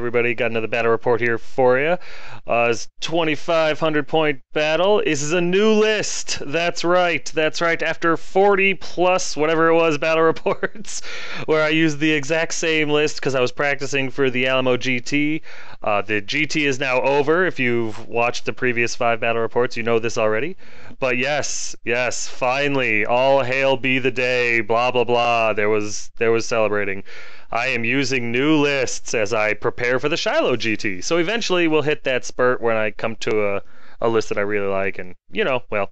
everybody? Got another battle report here for you. It's 2,500 point battle. This is a new list. That's right. That's right. After 40 plus whatever it was battle reports, where I used the exact same list because I was practicing for the Alamo GT. The GT is now over. If you've watched the previous 5 battle reports, you know this already. But yes, finally, all hail be the day. Blah blah blah. There was celebrating. I am using new lists as I prepare for the Shiloh GT. So eventually we'll hit that spurt when I come to a list that I really like, and well.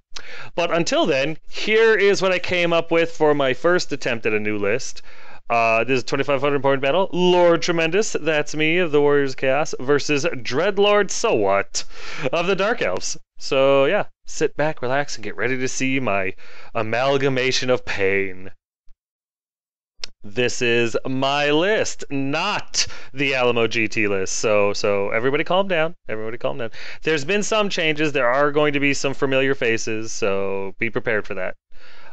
But until then, here is what I came up with for my first attempt at a new list. This is a 2,500 point battle. Lord Tremendous, that's me, of the Warriors Chaos, versus Dreadlord So What of the Dark Elves. So yeah, sit back, relax, and get ready to see my amalgamation of pain. This is my list, not the Alamo GT list. So everybody calm down. Everybody calm down. There's been some changes. There are going to be some familiar faces, so be prepared for that.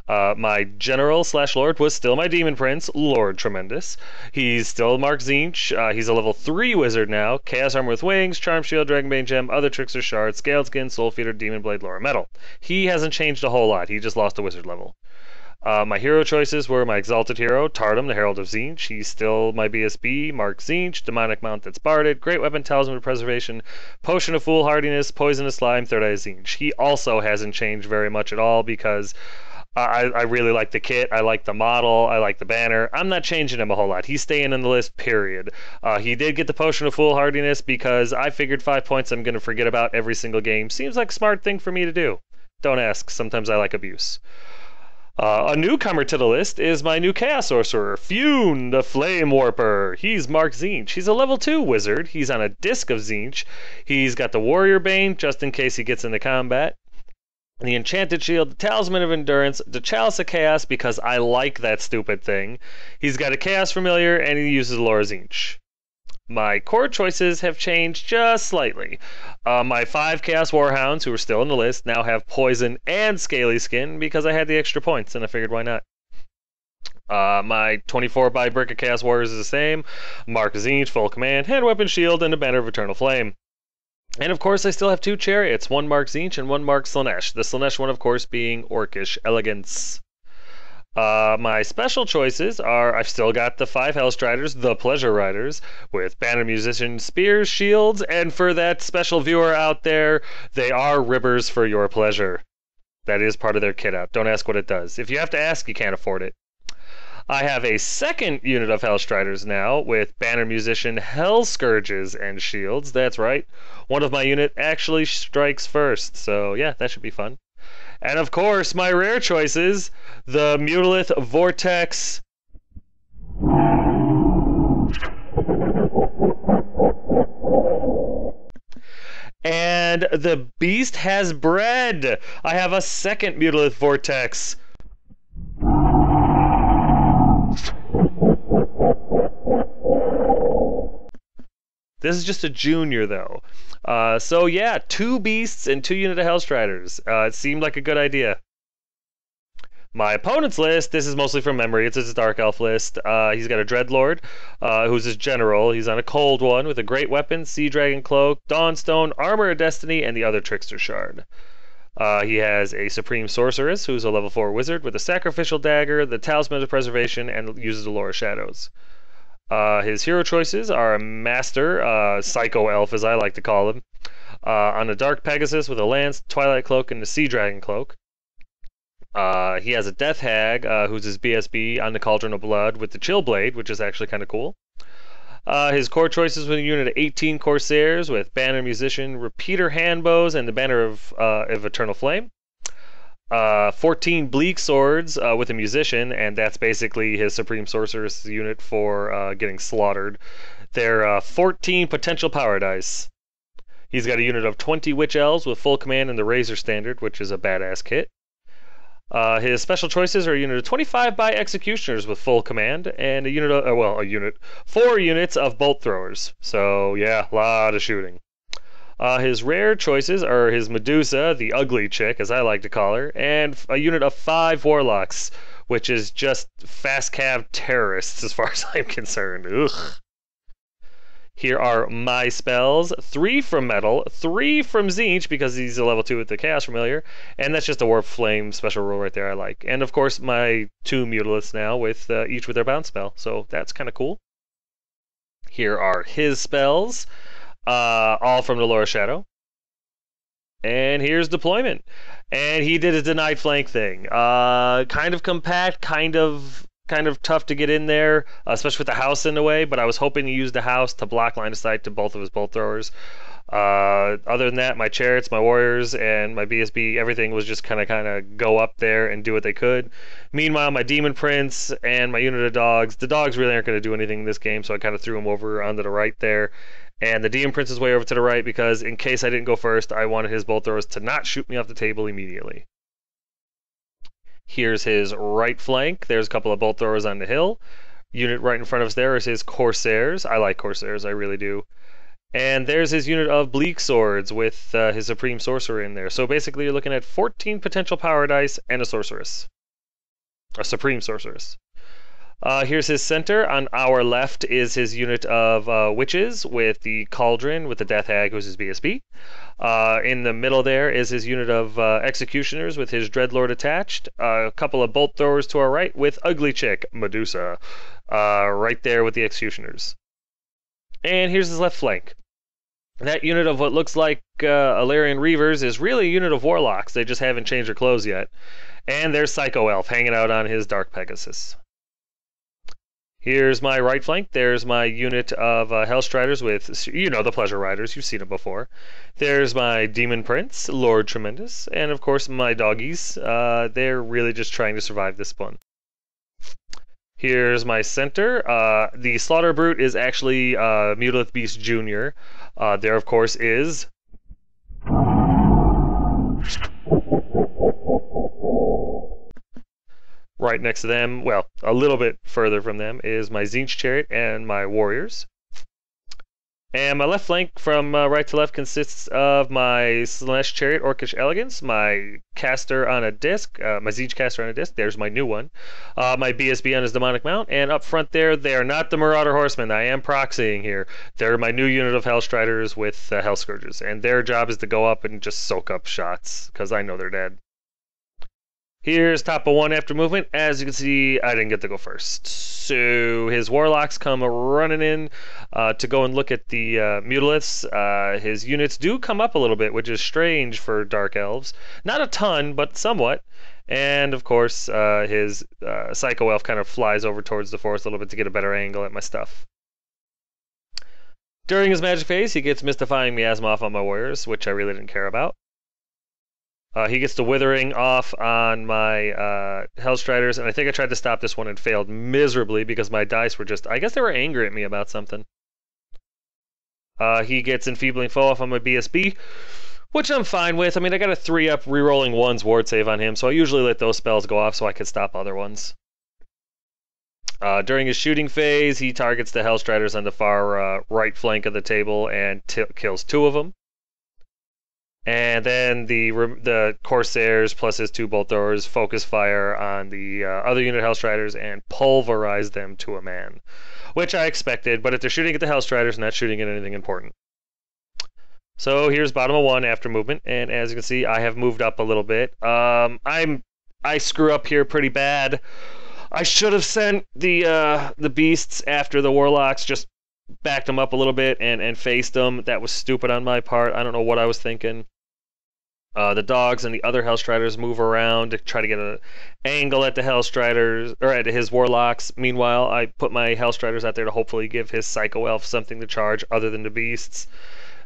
My general / lord was still my demon prince, Lord Tremendous. He's still Mark Zinch. He's a level 3 wizard now. Chaos armor with wings, charm shield, dragonbane gem, other trickster shard, scaled skin, soul feeder, demon blade, Laura metal. He hasn't changed a whole lot. He just lost a wizard level. My hero choices were my exalted hero, Tardum, the Herald of Zinch. He's still my BSB, Mark Zinch, demonic mount that's barded, great weapon, talisman of preservation, potion of foolhardiness, poisonous slime, third eye Zinch. He also hasn't changed very much at all because I really like the kit, I like the model, I like the banner. I'm not changing him a whole lot. He's staying in the list, period. He did get the potion of foolhardiness because I figured 5 points I'm going to forget about every single game. Seems like a smart thing for me to do. Don't ask. Sometimes I like abuse. A newcomer to the list is my new Chaos Sorcerer, Fune, the Flame Warper. He's Mark Zinch. He's a level 2 wizard. He's on a disc of Zinch. He's got the Warrior Bane, just in case he gets into combat. The Enchanted Shield, the Talisman of Endurance, the Chalice of Chaos, because I like that stupid thing. He's got a Chaos Familiar, and he uses Laura Zinch. My core choices have changed just slightly. My 5 Chaos Warhounds, who are still on the list, now have Poison and Scaly Skin because I had the extra points, and I figured why not. My 24 by Brick of Chaos Warriors is the same. Mark Zinch, full command, hand weapon shield, and a banner of Eternal Flame. And of course, I still have 2 chariots, one Mark Zinch and one Mark Slaanesh. The Slaanesh one, of course, being Orcish Elegance. My special choices are, I've still got the 5 Hellstriders, the Pleasure Riders, with Banner Musician, Spears, Shields, and for that special viewer out there, they are ribbers for your pleasure. That is part of their kit out. Don't ask what it does. If you have to ask, you can't afford it. I have a second unit of Hellstriders now, with Banner Musician, Hell Scourges, and Shields. That's right. One of my unit actually strikes first, so yeah, that should be fun. And of course, my rare choices, the Mutalith Vortex. And the Beast has bred. I have a second Mutalith Vortex. This is just a junior, though. So yeah, 2 beasts and 2 unit of Hellstriders. It seemed like a good idea. My opponent's list, this is mostly from memory. It's his Dark Elf list. He's got a Dreadlord, who's his general. He's on a cold one with a great weapon, Sea Dragon Cloak, Dawnstone, Armor of Destiny, and the other Trickster Shard. He has a Supreme Sorceress, who's a level 4 wizard with a Sacrificial Dagger, the Talisman of Preservation, and uses the Lore Shadows. His hero choices are a Master, Psycho Elf as I like to call him, on a Dark Pegasus with a Lance, Twilight Cloak, and a Sea Dragon Cloak. He has a Death Hag, who's his BSB on the Cauldron of Blood with the Chill Blade, which is actually kind of cool. His core choices with a unit of 18 Corsairs with Banner Musician, Repeater Handbows, and the Banner of Eternal Flame. 14 Bleak Swords with a Musician, and that's basically his Supreme Sorceress unit for getting slaughtered. They're 14 Potential Power Dice. He's got a unit of 20 Witch Elves with full command and the Razor Standard, which is a badass kit. His special choices are a unit of 25 by Executioners with full command, and 4 units of Bolt Throwers. So yeah, a lot of shooting. His rare choices are his Medusa, the ugly chick, as I like to call her, and a unit of 5 Warlocks, which is just fast cav terrorists as far as I'm concerned. Ugh. Here are my spells, 3 from Metal, 3 from Tzeentch because he's a level 2 with the Chaos Familiar, and that's just a Warp Flame special rule right there I like. And of course my 2 Mutiliths now, with each with their bounce spell, so that's kind of cool. Here are his spells, all from the Lore of Shadow. And here's deployment. And he did a denied flank thing. Kind of compact, kind of tough to get in there, especially with the house in the way, but I was hoping to use the house to block line of sight to both of his bolt throwers. Other than that, my chariots, my warriors, and my BSB, everything was just kind of go up there and do what they could. Meanwhile, my demon prince and my unit of dogs, the dogs really aren't going to do anything in this game, so I kind of threw them over onto the right there. And the demon prince is way over to the right because in case I didn't go first, I wanted his bolt throwers to not shoot me off the table immediately. Here's his right flank. There's a couple of bolt throwers on the hill. Unit right in front of us there is his Corsairs. I like Corsairs, I really do. And there's his unit of Bleak Swords with his Supreme Sorcerer in there. So basically you're looking at 14 potential power dice and a Sorceress. A Supreme Sorceress. Here's his center. On our left is his unit of Witches with the Cauldron with the Death Hag, who's his BSB. In the middle there is his unit of Executioners with his Dreadlord attached. A couple of Bolt Throwers to our right with Ugly Chick, Medusa, right there with the Executioners. And here's his left flank. That unit of what looks like Alarian Reavers is really a unit of Warlocks. They just haven't changed their clothes yet. And there's Psycho Elf hanging out on his Dark Pegasus. Here's my right flank. There's my unit of Hellstriders with, you know, the Pleasure Riders. You've seen them before. There's my Demon Prince, Lord Tremendous. And, of course, my doggies. They're really just trying to survive this one. Here's my center. The Slaughter Brute is actually Mutilith Beast Jr. There, of course, is... Right next to them, well, a little bit further from them, is my Tzeentch Chariot and my Warriors. And my left flank from right to left consists of my Slaanesh Chariot, Orcish Elegance, my caster on a disc, my Tzeentch caster on a disc, there's my new one, my BSB on his Demonic Mount, and up front there, they are not the Marauder Horsemen, I am proxying here. They're my new unit of Hellstriders with Hell Scourges, and their job is to go up and just soak up shots, because I know they're dead. Here's top of 1 after movement. As you can see, I didn't get to go first. So his Warlocks come running in to go and look at the Mutiliths. His units do come up a little bit, which is strange for Dark Elves. Not a ton, but somewhat. And, of course, his Psycho Elf kind of flies over towards the forest a little bit to get a better angle at my stuff. During his magic phase, he gets Mystifying Miasma off on my Warriors, which I really didn't care about. He gets the Withering off on my Hellstriders, and I think I tried to stop this one and failed miserably because my dice were just, I guess they were angry at me about something. He gets Enfeebling Foe off on my BSB, which I'm fine with. I mean, I got a 3-up rerolling 1's ward save on him, so I usually let those spells go off so I could stop other ones. During his shooting phase, he targets the Hellstriders on the far right flank of the table and kills 2 of them. And then the Corsairs plus his 2 bolt throwers focus fire on the other unit Hellstriders and pulverize them to a man, which I expected. But if they're shooting at the Hellstriders, not shooting at anything important. So here's bottom of 1 after movement, and as you can see, I have moved up a little bit. I screw up here pretty bad. I should have sent the beasts after the Warlocks. Just backed them up a little bit and faced them. That was stupid on my part. I don't know what I was thinking. The dogs and the other Hellstriders move around to try to get an angle at the Hellstriders, or at his Warlocks. Meanwhile, I put my Hellstriders out there to hopefully give his Psycho Elf something to charge other than the beasts.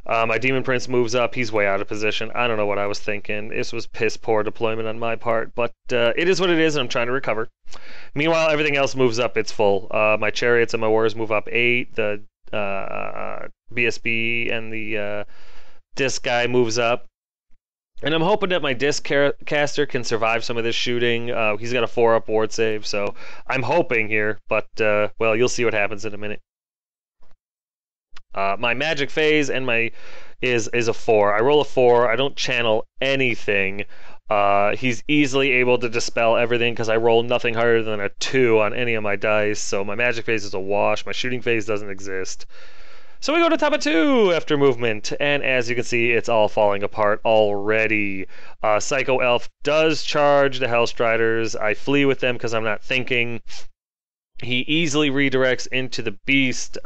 My Demon Prince moves up. He's way out of position. I don't know what I was thinking. This was piss poor deployment on my part, but it is what it is, and I'm trying to recover. Meanwhile, everything else moves up. It's full. My Chariots and my Warriors move up 8. The BSB and the Disc guy moves up. And I'm hoping that my Disc caster can survive some of this shooting. He's got a 4-up ward save, so I'm hoping here, but, well, you'll see what happens in a minute. My magic phase and is a 4. I roll a 4. I don't channel anything. He's easily able to dispel everything because I roll nothing higher than a 2 on any of my dice, so my magic phase is a wash. My shooting phase doesn't exist. So we go to top of 2 after movement, and as you can see, it's all falling apart already. Psycho Elf does charge the Hellstriders. I flee with them because I'm not thinking. He easily redirects into the Beast,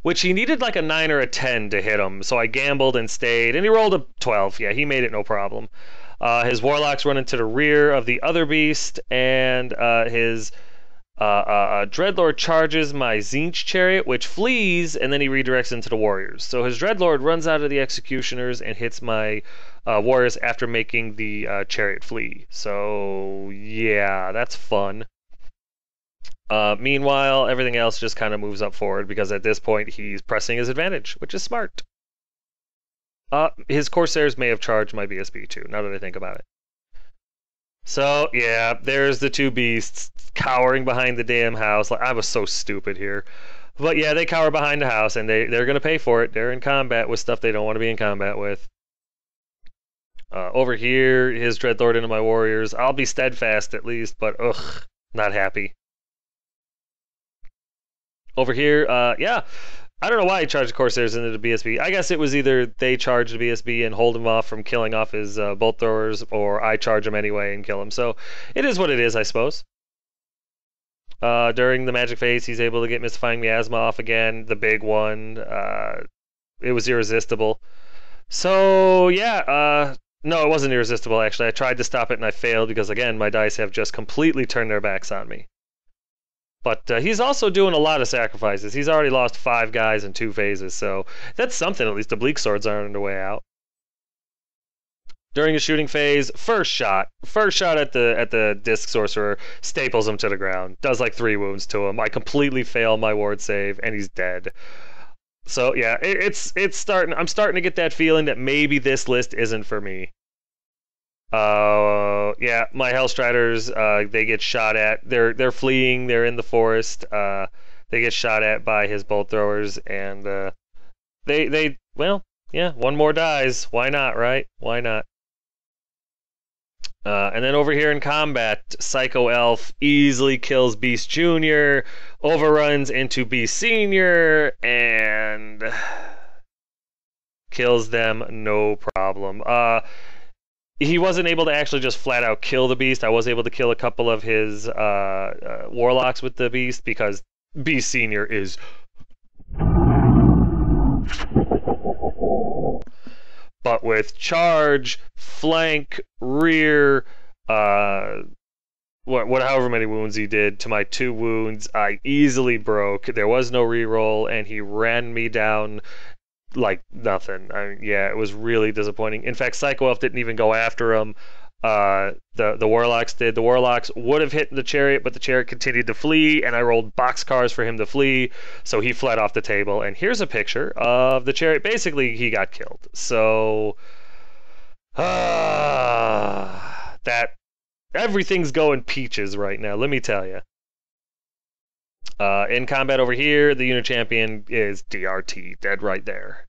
which he needed like a 9 or a 10 to hit him, so I gambled and stayed, and he rolled a 12. Yeah, he made it no problem. His Warlocks run into the rear of the other Beast, and his Dreadlord charges my Tzeentch Chariot, which flees, and then he redirects into the Warriors. So his Dreadlord runs out of the Executioners and hits my Warriors after making the Chariot flee. So, yeah, that's fun. Meanwhile, everything else just kind of moves up forward because at this point he's pressing his advantage, which is smart. His Corsairs may have charged my BSB too, now that I think about it. So, yeah, there's the two beasts cowering behind the damn house. Like, I was so stupid here. But yeah, they cower behind the house, and they're going to pay for it. They're in combat with stuff they don't want to be in combat with. Over here, his Dreadlord into my Warriors. I'll be steadfast at least, but ugh, not happy. Over here, yeah, I don't know why he charged the Corsairs into the BSB. I guess it was either they charge the BSB and hold him off from killing off his bolt throwers, or I charge him anyway and kill him. So it is what it is, I suppose. During the magic phase, he's able to get Mystifying Miasma off again, the big one. It was irresistible. So, yeah, no, it wasn't irresistible, actually. I tried to stop it and I failed because, again, my dice have just completely turned their backs on me. But he's also doing a lot of sacrifices. He's already lost 5 guys in 2 phases, so that's something. At least the Bleak Swords aren't on their way out. During a shooting phase, first shot at the Disc Sorcerer staples him to the ground. Does like 3 wounds to him. I completely fail my ward save, and he's dead. So yeah, it's starting. I'm starting to get that feeling that maybe this list isn't for me. Yeah, my Hellstriders, they get shot at. They're fleeing. They're in the forest. They get shot at by his bolt throwers, and well, yeah, one more dies. Why not, right? Why not? And then over here in combat, Psycho Elf easily kills Beast Jr., overruns into Beast Senior, and kills them no problem. He wasn't able to actually just flat out kill the Beast. I was able to kill a couple of his Warlocks with the Beast because Beast Senior is... But with charge, flank, rear, however many wounds he did, to my 2 wounds, I easily broke. There was no reroll, and he ran me down like nothing. Yeah, it was really disappointing. In fact, Psycho Elf didn't even go after him. The Warlocks did. The Warlocks would have hit the Chariot, but the Chariot continued to flee, and I rolled boxcars for him to flee, so he fled off the table. And here's a picture of the Chariot. Basically, he got killed. So, that everything's going peaches right now, let me tell you. In combat over here, the unit champion is DRT, dead right there.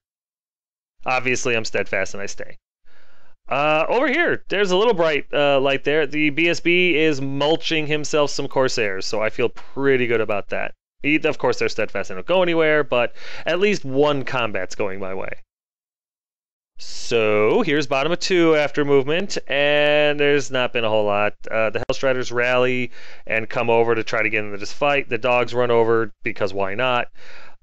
Obviously, I'm steadfast and I stay. Over here, there's a little bright light there. The BSB is mulching himself some Corsairs, so I feel pretty good about that. Of course, they're steadfast and don't go anywhere, but at least one combat's going my way. So, here's bottom of 2 after movement, and there's not been a whole lot. The Hellstriders rally and come over to try to get into this fight. The dogs run over, because why not?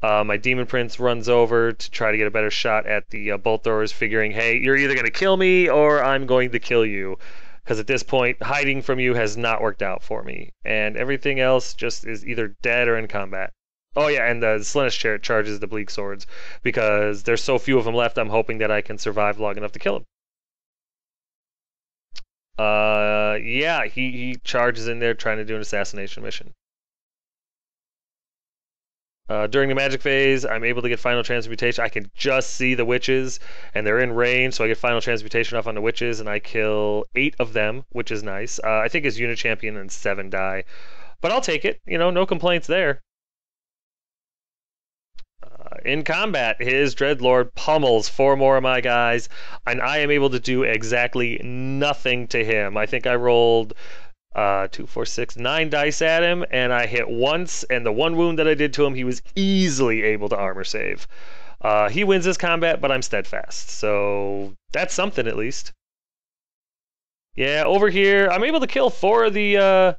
My Demon Prince runs over to try to get a better shot at the bolt throwers, figuring, hey, you're either going to kill me or I'm going to kill you. Because at this point, hiding from you has not worked out for me. And everything else just is either dead or in combat. Oh yeah, and the Slaanesh Chariot charges the Bleak Swords. Because there's so few of them left, I'm hoping that I can survive long enough to kill him. Yeah, he charges in there trying to do an assassination mission. During the magic phase, I'm able to get final transmutation. I can just see the witches, and they're in range, so I get final transmutation off on the witches, and I kill 8 of them, which is nice. I think his unit champion and 7 die, but I'll take it. You know, no complaints there. In combat, his Dreadlord pummels 4 more of my guys, and I am able to do exactly nothing to him. I think I rolled 2, 4, 6, 9 dice at him, and I hit once, and the 1 wound that I did to him, he was easily able to armor save. He wins this combat, but I'm steadfast, so that's something at least. Yeah, over here, I'm able to kill four of the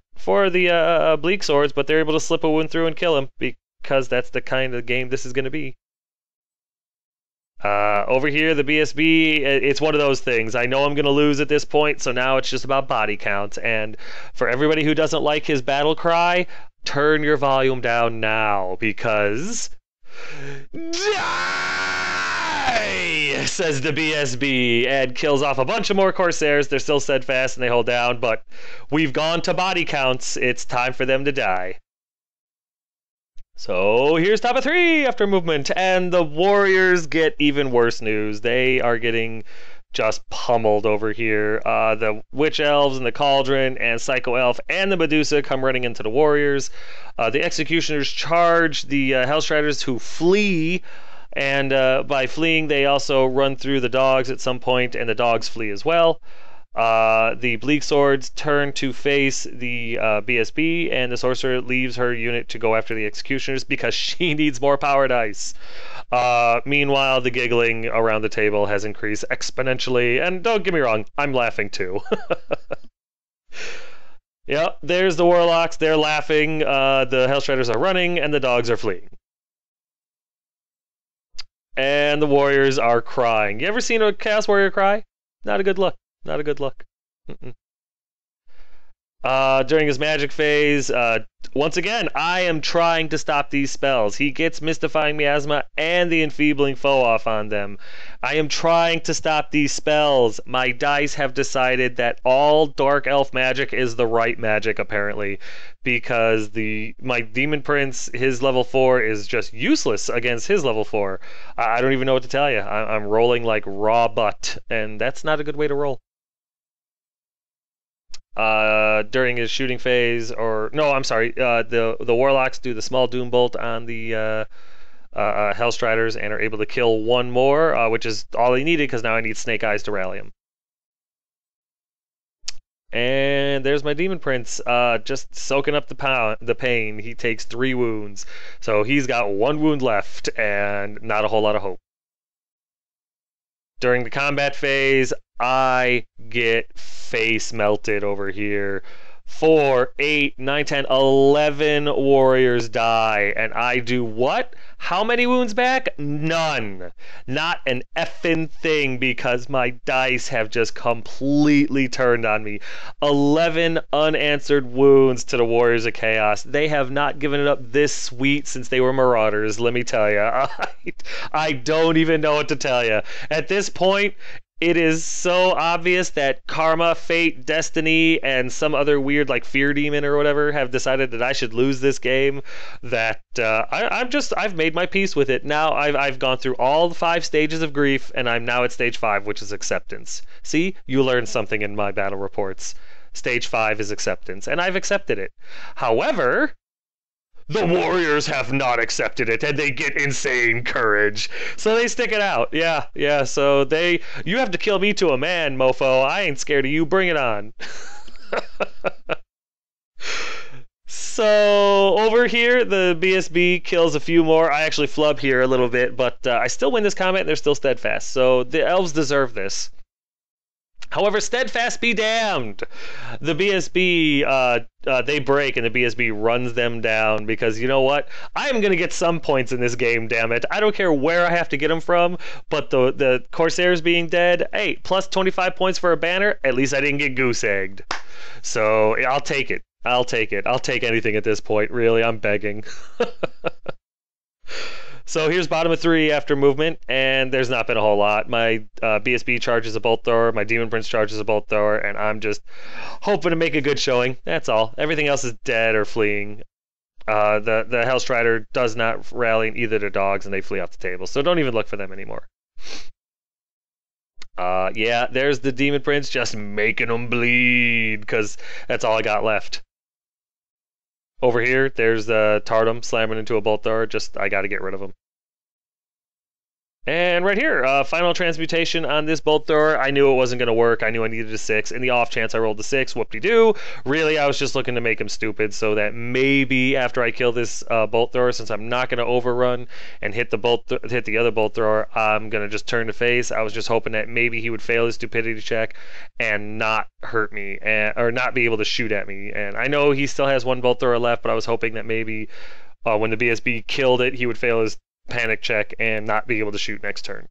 bleak swords, but they're able to slip a wound through and kill him because that's the kind of game this is going to be. Over here, the BSB, it's one of those things. I know I'm going to lose at this point, so now it's just about body count. And for everybody who doesn't like his battle cry, turn your volume down now, because... Die! Says the BSB, and kills off a bunch of more Corsairs. They're still steadfast and they hold down, but we've gone to body counts. It's time for them to die. So here's top of 3 after movement, and the Warriors get even worse news. They are getting just pummeled over here. The Witch Elves and the Cauldron and Psycho Elf and the Medusa come running into the Warriors. The Executioners charge the Hellstriders, who flee, and by fleeing they also run through the dogs at some point, and the dogs flee as well. The Bleak Swords turn to face the BSB, and the Sorcerer leaves her unit to go after the Executioners because she needs more power dice. Meanwhile, the giggling around the table has increased exponentially, and don't get me wrong, I'm laughing too. Yep, there's the Warlocks, they're laughing, the Hellstriders are running, and the dogs are fleeing. And the Warriors are crying. You ever seen a Chaos Warrior cry? Not a good look. Not a good look. During his magic phase, once again, I am trying to stop these spells. He gets Mystifying Miasma and the Enfeebling Foe off on them. I am trying to stop these spells. My dice have decided that all Dark Elf magic is the right magic, apparently, because my Demon Prince, his level 4, is just useless against his level 4. I don't even know what to tell you. I'm rolling like raw butt, and that's not a good way to roll. During his shooting phase, the Warlocks do the small Doom Bolt on the Hellstriders and are able to kill one more, which is all he needed, because now I need Snake Eyes to rally him. And there's my Demon Prince, just soaking up the pain. He takes 3 wounds, so he's got 1 wound left and not a whole lot of hope. During the combat phase, I get face melted over here. 4, 8, 9, 10, 11 Warriors die, and I do what? How many wounds back? None. Not an effing thing, because my dice have just completely turned on me. 11 unanswered wounds to the Warriors of Chaos. They have not given it up this sweet since they were Marauders, let me tell you. I don't even know what to tell you. At this point, it is so obvious that Karma, Fate, Destiny, and some other weird like Fear Demon or whatever have decided that I should lose this game, that I've made my peace with it. Now I've gone through all the 5 stages of grief, and I'm now at stage 5, which is acceptance. See, you learned something in my battle reports. Stage 5 is acceptance, and I've accepted it. However, the Warriors have not accepted it, and they get insane courage. So they stick it out. Yeah, so you have to kill me to a man, mofo. I ain't scared of you. Bring it on. So over here, the BSB kills a few more. I actually flub here a little bit, but I still win this combat, and they're still steadfast. So the Elves deserve this. However, steadfast be damned. The BSB, they break, and the BSB runs them down, because you know what? I am going to get some points in this game, damn it. I don't care where I have to get them from, but the Corsairs being dead, hey, plus 25 points for a banner, at least I didn't get goose-egged. So I'll take it. I'll take anything at this point, really. I'm begging. So here's bottom of 3 after movement, and there's not been a whole lot. My BSB charges a bolt thrower, my Demon Prince charges a bolt thrower, and I'm just hoping to make a good showing. That's all. Everything else is dead or fleeing. The Hellstrider does not rally in either the dogs, and they flee off the table, so don't even look for them anymore. Yeah, there's the Demon Prince just making them bleed, because that's all I got left. Over here, there's the Tardum slamming into a bolt thrower. I gotta get rid of him. And right here, final transmutation on this bolt thrower. I knew it wasn't going to work. I knew I needed a 6. In the off chance I rolled a 6, whoop-de-doo. Really, I was just looking to make him stupid so that maybe after I kill this bolt thrower, since I'm not going to overrun and hit the other bolt thrower, I'm going to just turn to face. I was just hoping that maybe he would fail his stupidity check and not hurt me, or not be able to shoot at me. And I know he still has one bolt thrower left, but I was hoping that maybe when the BSB killed it, he would fail his panic check and not be able to shoot next turn.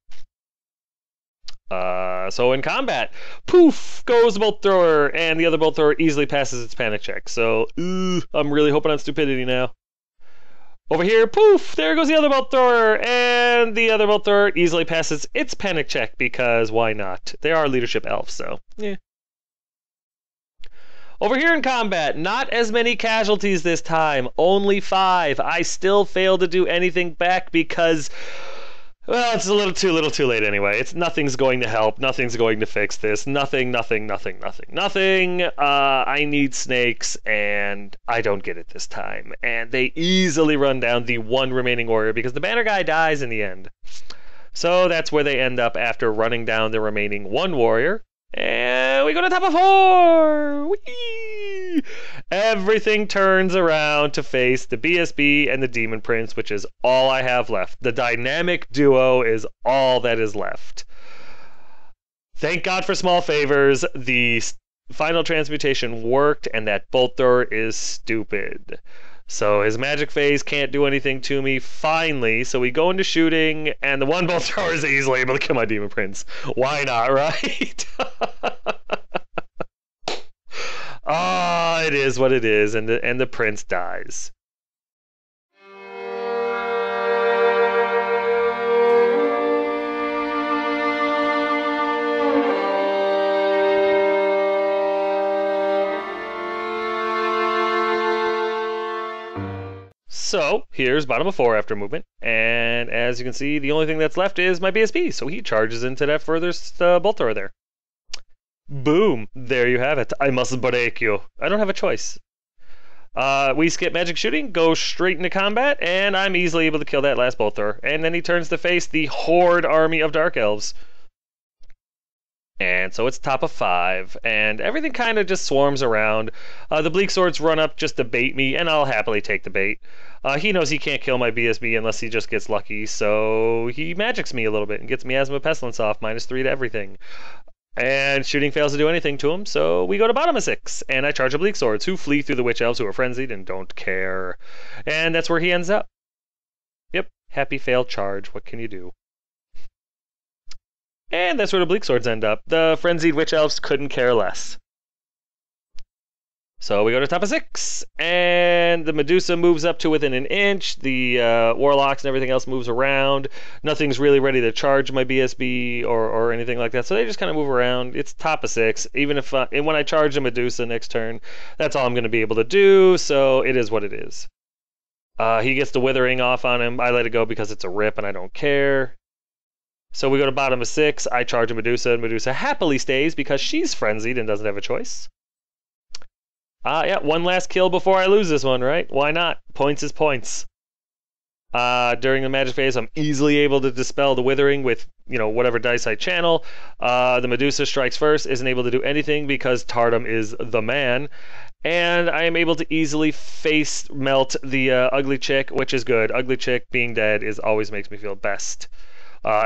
So in combat, poof goes the bolt thrower, and the other bolt thrower easily passes its panic check. So I'm really hoping on stupidity now. Over here, poof, there goes the other bolt thrower, and the other bolt thrower easily passes its panic check because why not? They are leadership elves, so yeah. Over here in combat, not as many casualties this time, only 5. I still failed to do anything back because, well, it's a little too late anyway. Nothing's going to help, nothing's going to fix this, nothing. I need snakes, and I don't get it this time. And they easily run down the one remaining warrior because the banner guy dies in the end. So that's where they end up after running down the remaining one warrior. And we go to top of 4! Whee! Everything turns around to face the BSB and the Demon Prince, which is all I have left. The dynamic duo is all that is left. Thank God for small favors. The final transmutation worked, and that bolt thrower is stupid. So his magic phase can't do anything to me, finally. So we go into shooting, and the one bolt thrower is easily able to kill my Demon Prince. Why not, right? It is what it is, and the prince dies. So here's bottom of 4 after movement, and as you can see, the only thing that's left is my BSB, so he charges into that furthest bolt thrower there. Boom! There you have it. I must break you. I don't have a choice. We skip magic shooting, go straight into combat, and I'm easily able to kill that last bolt thrower. And then he turns to face the horde army of Dark Elves. And so it's top of 5, and everything kind of just swarms around. The Bleak Swords run up just to bait me, and I'll happily take the bait. He knows he can't kill my BSB unless he just gets lucky, so he magics me a little bit and gets Miasma Pestilence off, -3 to everything. And shooting fails to do anything to him, so we go to bottom of 6, and I charge a Bleak Swords, who flee through the Witch Elves who are frenzied and don't care. And that's where he ends up. Yep, happy fail charge, what can you do? And that's where the Bleak Swords end up. The frenzied Witch Elves couldn't care less. So we go to top of 6, and the Medusa moves up to within an inch. The Warlocks and everything else moves around. Nothing's really ready to charge my BSB or anything like that, so they just kind of move around. It's top of 6. Even if and when I charge the Medusa next turn, that's all I'm going to be able to do, so it is what it is. He gets the Withering off on him. I let it go because it's a rip and I don't care. So we go to bottom of 6. I charge a Medusa, and Medusa happily stays because she's frenzied and doesn't have a choice. Yeah, one last kill before I lose this one, right? Why not? Points is points. During the magic phase, I'm easily able to dispel the Withering with, whatever dice I channel. The Medusa strikes first, isn't able to do anything because Tardum is the man. And I am able to easily face melt the Ugly Chick, which is good. Ugly Chick being dead always makes me feel best.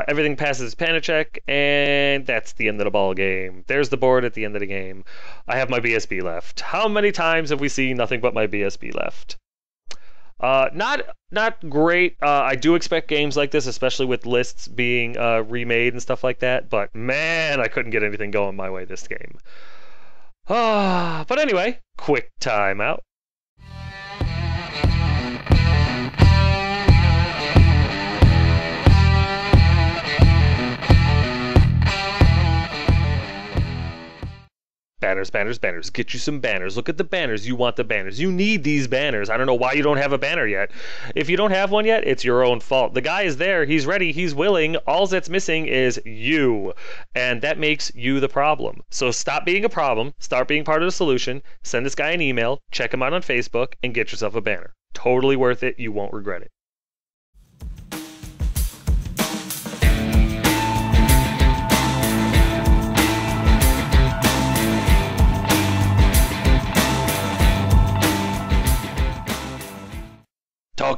Everything passes panic check, and that's the end of the ball game. There's the board at the end of the game. I have my BSB left. How many times have we seen nothing but my BSB left? Not great. I do expect games like this, especially with lists being remade and stuff like that. But man, I couldn't get anything going my way this game. But anyway, quick timeout. Banners, banners, banners. Get you some banners. Look at the banners. You want the banners. You need these banners. I don't know why you don't have a banner yet. If you don't have one yet, it's your own fault. The guy is there. He's ready. He's willing. All that's missing is you. And that makes you the problem. So stop being a problem. Start being part of the solution. Send this guy an email. Check him out on Facebook. And get yourself a banner. Totally worth it. You won't regret it.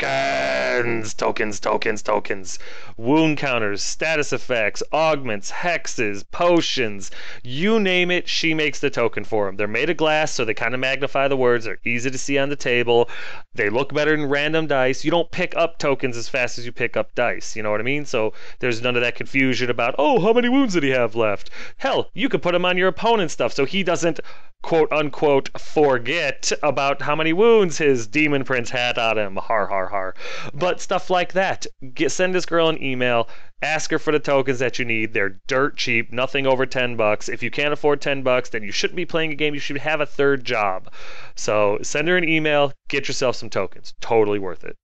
tokens, tokens, tokens, tokens. Wound counters, status effects, augments, hexes, potions, you name it, she makes the token for them. They're made of glass, so they kind of magnify the words. They're easy to see on the table. They look better than random dice. You don't pick up tokens as fast as you pick up dice. You know what I mean? So there's none of that confusion about, oh, how many wounds did he have left? Hell, you could put him on your opponent's stuff so he doesn't quote unquote forget about how many wounds his demon prince had on him. Har har har. But stuff like that. Send this girl an email. Ask her for the tokens that you need. They're dirt cheap, nothing over $10. If you can't afford $10, then you shouldn't be playing a game. You should have a third job. So send her an email, get yourself some tokens. Totally worth it.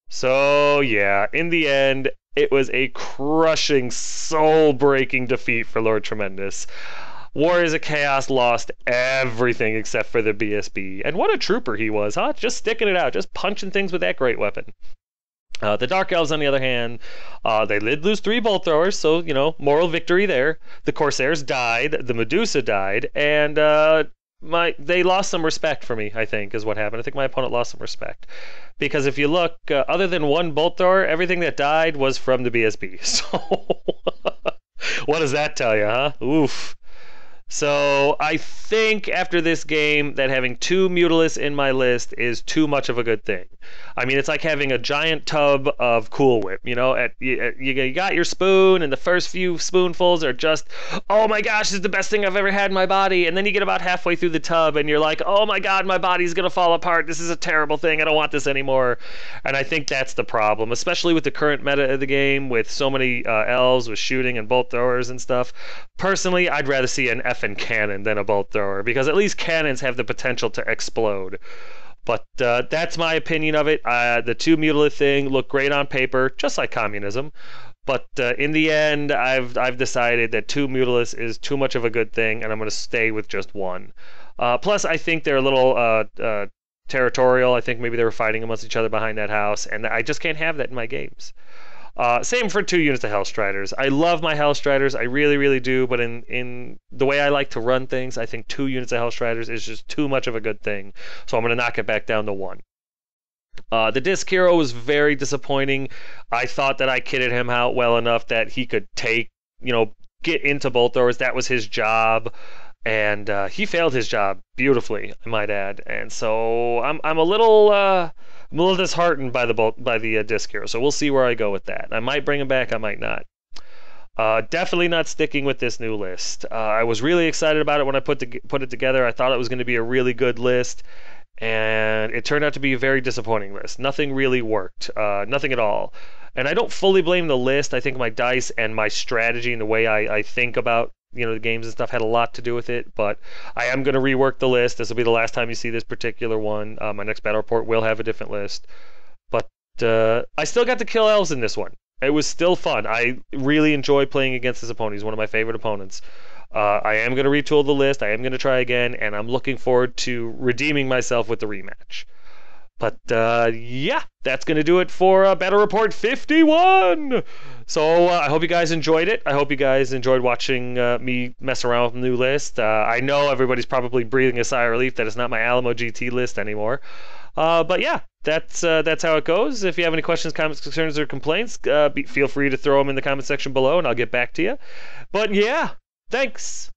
So yeah, in the end, it was a crushing, soul-breaking defeat for Lord Tremendous. Warriors of Chaos lost everything except for the BSB. And what a trooper he was, huh? Just sticking it out, just punching things with that great weapon. The Dark Elves, on the other hand, they did lose 3 bolt throwers, so, you know, moral victory there. The Corsairs died, the Medusa died, and they lost some respect for me, I think, is what happened. I think my opponent lost some respect. Because if you look, other than 1 bolt thrower, everything that died was from the BSB. So, what does that tell you, huh? Oof. So I think after this game that having 2 Mutalisks in my list is too much of a good thing. I mean, it's like having a giant tub of Cool Whip. You know, you got your spoon, and the first few spoonfuls are just, oh my gosh, this is the best thing I've ever had in my body. And then you get about halfway through the tub, and you're like, oh my god, my body's gonna fall apart. This is a terrible thing. I don't want this anymore. And I think that's the problem, especially with the current meta of the game, with so many elves with shooting and bolt throwers and stuff. Personally, I'd rather see an effing cannon than a bolt thrower, because at least cannons have the potential to explode. But that's my opinion of it. The 2 Mutalith thing looked great on paper, just like communism. But in the end, I've decided that 2 Mutalisks is too much of a good thing, and I'm going to stay with just 1. Plus, I think they're a little territorial. I think maybe they were fighting amongst each other behind that house, and I just can't have that in my games. Same for 2 units of Hellstriders. I love my Hellstriders, I really, really do, but in the way I like to run things, I think 2 units of Hellstriders is just too much of a good thing, so I'm going to knock it back down to 1. The Disc Hero was very disappointing. I thought that I kitted him out well enough that he could take, get into bolt throwers. That was his job. And he failed his job beautifully, I might add. And so I'm a little disheartened by the Disc Hero. So we'll see where I go with that. I might bring him back, I might not. Definitely not sticking with this new list. I was really excited about it when I put it together. I thought it was going to be a really good list, and it turned out to be a very disappointing list. Nothing really worked. Nothing at all. And I don't fully blame the list. I think my dice and my strategy and the way I think about the games and stuff had a lot to do with it, but I am going to rework the list. This will be the last time you see this particular one. My next battle report will have a different list, but I still got to kill elves in this one. It was still fun. I really enjoy playing against this opponent. He's one of my favorite opponents. I am going to retool the list. I am going to try again, and I'm looking forward to redeeming myself with the rematch. But yeah, that's going to do it for Battle Report 51. So I hope you guys enjoyed it. I hope you guys enjoyed watching me mess around with the new list. I know everybody's probably breathing a sigh of relief that it's not my Alamo GT list anymore. But yeah, that's how it goes. If you have any questions, comments, concerns, or complaints, feel free to throw them in the comment section below, and I'll get back to you. But yeah, thanks.